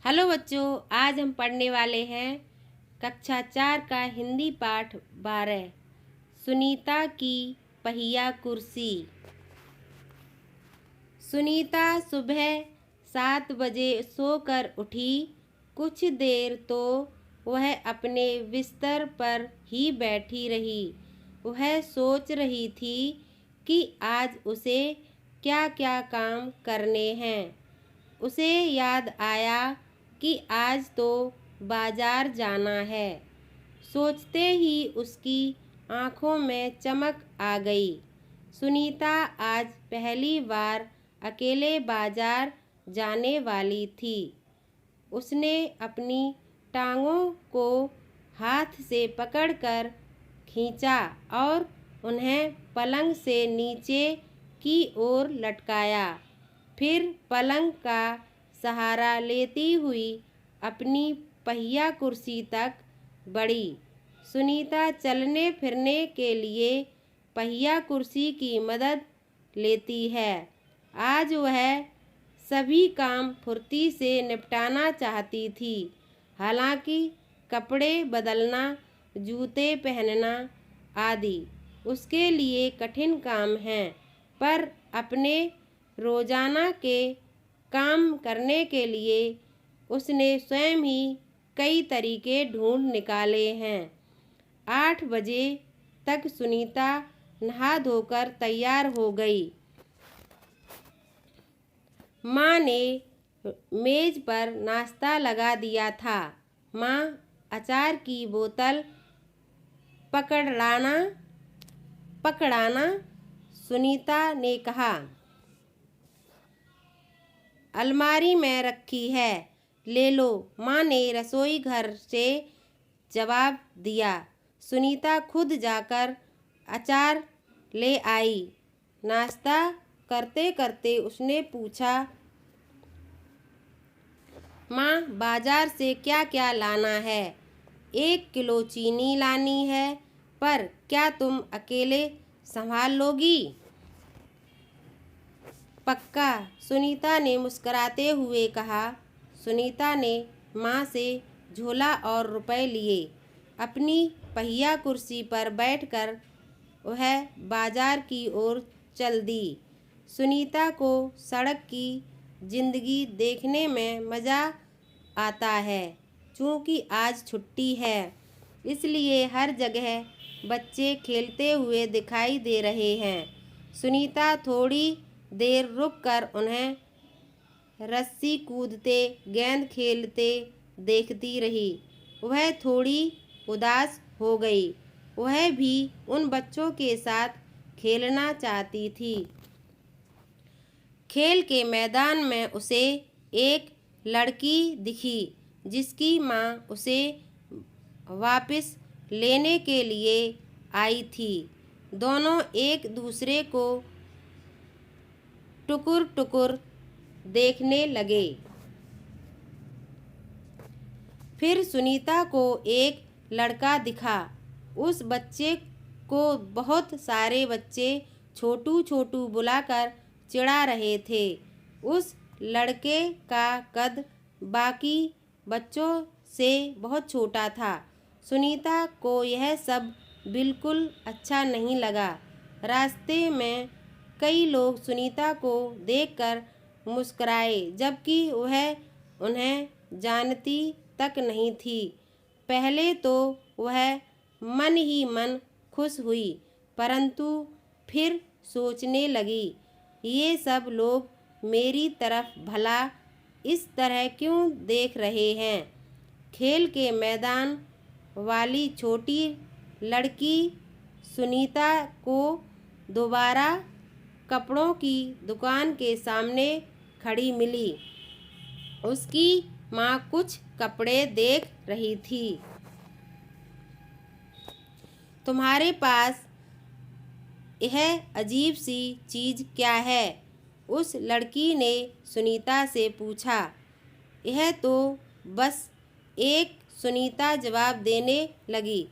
Hello बच्चों, आज हम पढ़ने वाले हैं कक्षा 4 का हिंदी पाठ 12। सुनीता की पहिया कुर्सी। सुनीता सुबह 7 बजे सोकर उठी। कुछ देर तो वह अपने बिस्तर पर ही बैठी रही। वह सोच रही थी कि आज उसे क्या क्या काम करने हैं। उसे याद आया कि आज तो बाजार जाना है। सोचते ही उसकी आँखों में चमक आ गई। सुनीता आज पहली बार अकेले बाजार जाने वाली थी। उसने अपनी टांगों को हाथ से पकड़कर खींचा और उन्हें पलंग से नीचे की ओर लटकाया। फिर पलंग का सहारा लेती हुई अपनी पहिया कुर्सी तक बढ़ी। सुनीता चलने फिरने के लिए पहिया कुर्सी की मदद लेती है। आज वह सभी काम फुर्ती से निपटाना चाहती थी। हालांकि कपड़े बदलना, जूते पहनना आदि उसके लिए कठिन काम हैं, पर अपने रोजाना के काम करने के लिए उसने स्वयं ही कई तरीके ढूंढ निकाले हैं। 8 बजे तक सुनीता नहा धोकर तैयार हो गई। माँ ने मेज पर नाश्ता लगा दिया था। माँ अचार की बोतल पकड़ाना सुनीता ने कहा। अलमारी में रखी है, ले लो, माँ ने रसोई घर से जवाब दिया। सुनीता खुद जाकर अचार ले आई। नाश्ता करते करते उसने पूछा, माँ बाजार से क्या क्या लाना है? 1 किलो चीनी लानी है, पर क्या तुम अकेले संभाल लोगी? पक्का, सुनीता ने मुस्कुराते हुए कहा। सुनीता ने माँ से झोला और रुपए लिए। अपनी पहिया कुर्सी पर बैठकर वह बाजार की ओर चल दी। सुनीता को सड़क की जिंदगी देखने में मज़ा आता है। चूँकि आज छुट्टी है, इसलिए हर जगह बच्चे खेलते हुए दिखाई दे रहे हैं। सुनीता थोड़ी देर रुककर उन्हें रस्सी कूदते, गेंद खेलते देखती रही। वह थोड़ी उदास हो गई। वह भी उन बच्चों के साथ खेलना चाहती थी। खेल के मैदान में उसे एक लड़की दिखी, जिसकी माँ उसे वापस लेने के लिए आई थी। दोनों एक दूसरे को टुकुर टुकुर देखने लगे। फिर सुनीता को एक लड़का दिखा। उस बच्चे को बहुत सारे बच्चे छोटू छोटू बुलाकर चिढ़ा रहे थे। उस लड़के का कद बाकी बच्चों से बहुत छोटा था। सुनीता को यह सब बिल्कुल अच्छा नहीं लगा। रास्ते में कई लोग सुनीता को देखकर मुस्कुराए, जबकि वह उन्हें जानती तक नहीं थी। पहले तो वह मन ही मन खुश हुई, परंतु फिर सोचने लगी, ये सब लोग मेरी तरफ भला इस तरह क्यों देख रहे हैं? खेल के मैदान वाली छोटी लड़की सुनीता को दोबारा कपड़ों की दुकान के सामने खड़ी मिली। उसकी माँ कुछ कपड़े देख रही थी। तुम्हारे पास यह अजीब सी चीज़ क्या है? उस लड़की ने सुनीता से पूछा। यह तो बस एक, सुनीता जवाब देने लगी,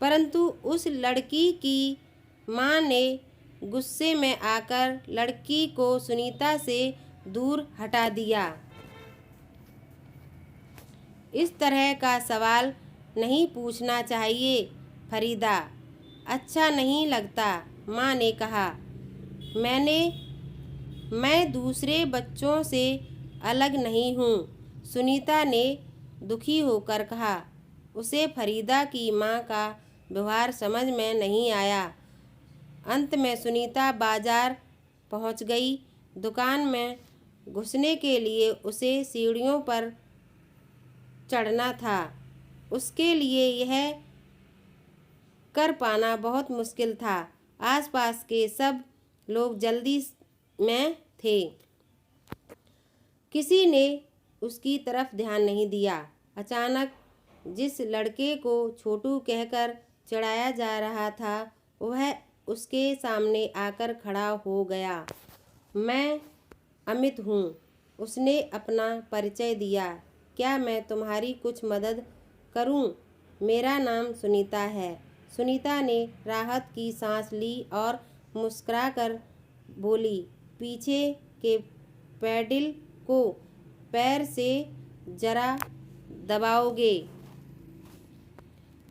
परंतु उस लड़की की माँ ने गुस्से में आकर लड़की को सुनीता से दूर हटा दिया। इस तरह का सवाल नहीं पूछना चाहिए फरीदा। अच्छा नहीं लगता, माँ ने कहा। मैं दूसरे बच्चों से अलग नहीं हूँ, सुनीता ने दुखी होकर कहा। उसे फरीदा की माँ का व्यवहार समझ में नहीं आया। अंत में सुनीता बाजार पहुँच गई। दुकान में घुसने के लिए उसे सीढ़ियों पर चढ़ना था। उसके लिए यह कर पाना बहुत मुश्किल था। आसपास के सब लोग जल्दी में थे। किसी ने उसकी तरफ ध्यान नहीं दिया। अचानक जिस लड़के को छोटू कहकर चिढ़ाया जा रहा था, वह उसके सामने आकर खड़ा हो गया। मैं अमित हूँ, उसने अपना परिचय दिया। क्या मैं तुम्हारी कुछ मदद करूँ? मेरा नाम सुनीता है। सुनीता ने राहत की सांस ली और मुस्कुराकर बोली, पीछे के पैडल को पैर से जरा दबाओगे?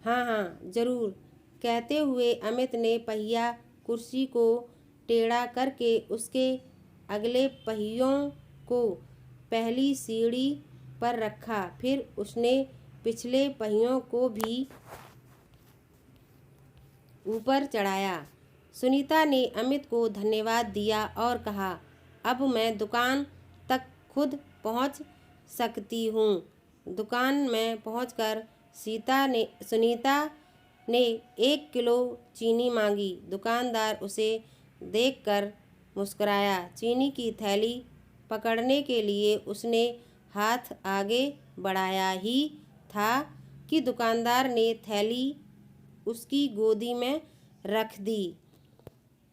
हाँ हाँ जरूर, कहते हुए अमित ने पहिया कुर्सी को टेढ़ा करके उसके अगले पहियों को पहली सीढ़ी पर रखा। फिर उसने पिछले पहियों को भी ऊपर चढ़ाया। सुनीता ने अमित को धन्यवाद दिया और कहा, अब मैं दुकान तक खुद पहुंच सकती हूँ। दुकान में पहुंचकर सुनीता ने 1 किलो चीनी मांगी। दुकानदार उसे देखकर मुस्कुराया। चीनी की थैली पकड़ने के लिए उसने हाथ आगे बढ़ाया ही था कि दुकानदार ने थैली उसकी गोदी में रख दी।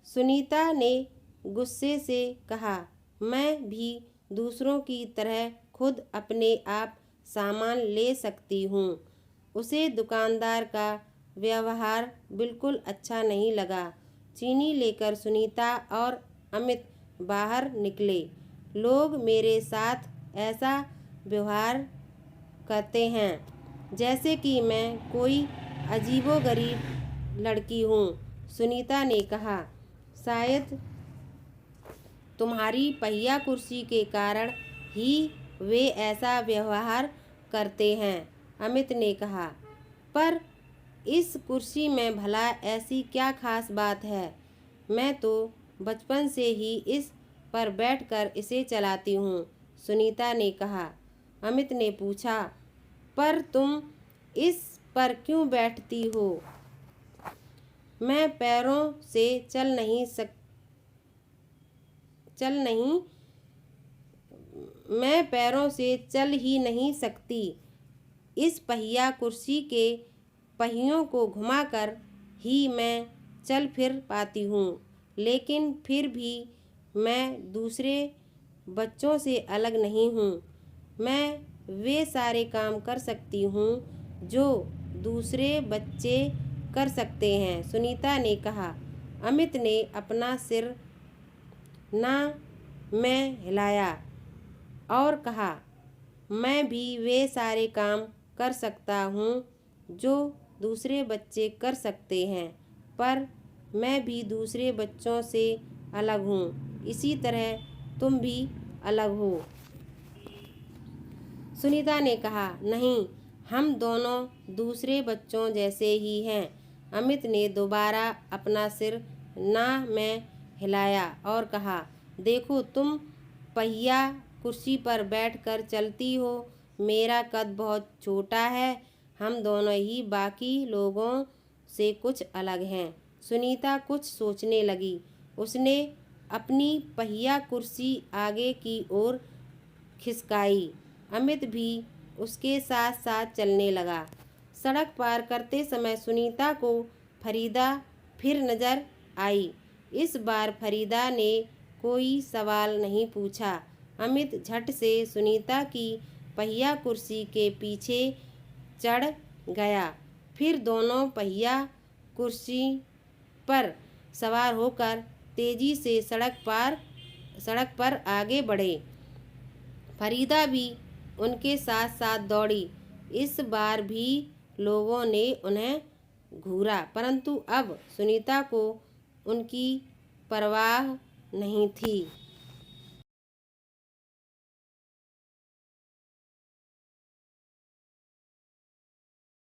सुनीता ने गुस्से से कहा, मैं भी दूसरों की तरह खुद अपने आप सामान ले सकती हूँ। उसे दुकानदार का व्यवहार बिल्कुल अच्छा नहीं लगा। चीनी लेकर सुनीता और अमित बाहर निकले। लोग मेरे साथ ऐसा व्यवहार करते हैं जैसे कि मैं कोई अजीबोगरीब लड़की हूँ, सुनीता ने कहा। शायद तुम्हारी पहिया कुर्सी के कारण ही वे ऐसा व्यवहार करते हैं, अमित ने कहा। पर इस कुर्सी में भला ऐसी क्या खास बात है? मैं तो बचपन से ही इस पर बैठकर इसे चलाती हूँ, सुनीता ने कहा। अमित ने पूछा, पर तुम इस पर क्यों बैठती हो? मैं पैरों से चल ही नहीं सकती। इस पहिया कुर्सी के पहियों को घुमाकर ही मैं चल फिर पाती हूँ। लेकिन फिर भी मैं दूसरे बच्चों से अलग नहीं हूँ। मैं वे सारे काम कर सकती हूँ जो दूसरे बच्चे कर सकते हैं, सुनीता ने कहा। अमित ने अपना सिर ना में हिलाया और कहा, मैं भी वे सारे काम कर सकता हूँ जो दूसरे बच्चे कर सकते हैं, पर मैं भी दूसरे बच्चों से अलग हूँ, इसी तरह तुम भी अलग हो। सुनीता ने कहा, नहीं, हम दोनों दूसरे बच्चों जैसे ही हैं। अमित ने दोबारा अपना सिर ना में हिलाया और कहा, देखो तुम पहिया कुर्सी पर बैठकर चलती हो, मेरा कद बहुत छोटा है। हम दोनों ही बाकी लोगों से कुछ अलग हैं। सुनीता कुछ सोचने लगी। उसने अपनी पहिया कुर्सी आगे की ओर खिसकाई। अमित भी उसके साथ साथ चलने लगा। सड़क पार करते समय सुनीता को फरीदा फिर नजर आई। इस बार फरीदा ने कोई सवाल नहीं पूछा। अमित झट से सुनीता की पहिया कुर्सी के पीछे चढ़ गया। फिर दोनों पहिया कुर्सी पर सवार होकर तेजी से सड़क पर आगे बढ़े। फरीदा भी उनके साथ साथ दौड़ी। इस बार भी लोगों ने उन्हें घूरा, परंतु अब सुनीता को उनकी परवाह नहीं थी।